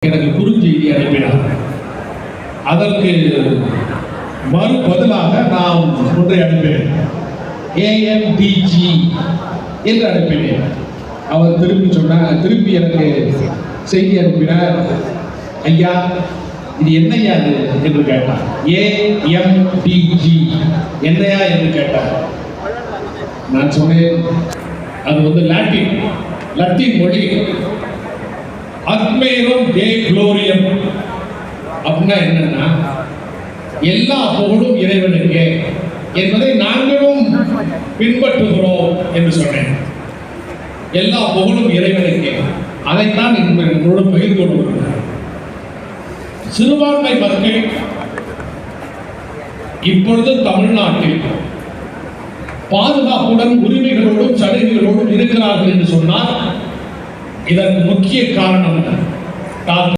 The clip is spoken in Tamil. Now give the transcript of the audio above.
எனக்கு குறுஞ்செய்தி அனுப்பினார். அதற்கு மறு பதிலாக நாம் ஒன்றை அனுப்பினேன், AMDG என்று அனுப்பினேன். அவர் திருப்பி எனக்கு செய்தி அனுப்பினார், ஐயா இது என்னையா என்று கேட்டார். AMDG என்னையா என்று கேட்டார். நான் சொன்னேன், அது லத்தீன் மொழி. அத்மேரம் டே குளோரியம் அப்படின்னா என்னன்னா, எல்லா புகழும் இறைவனுக்கு என்பதை நாங்களும் பின்பற்றுகிறோம் என்று சொன்னேன். எல்லா புகழும் இறைவனுக்கு, அதைத்தான் முழு பகிர்ந்து கொள்கிறோம். சிறுபான்மை மக்கள் இப்பொழுது தமிழ்நாட்டில் பாதுகாப்புடன் உரிமைகளோடும் சலுகைகளோடும் இருக்கிறார்கள் என்று சொன்னால் இதற்கு முக்கிய காரணம்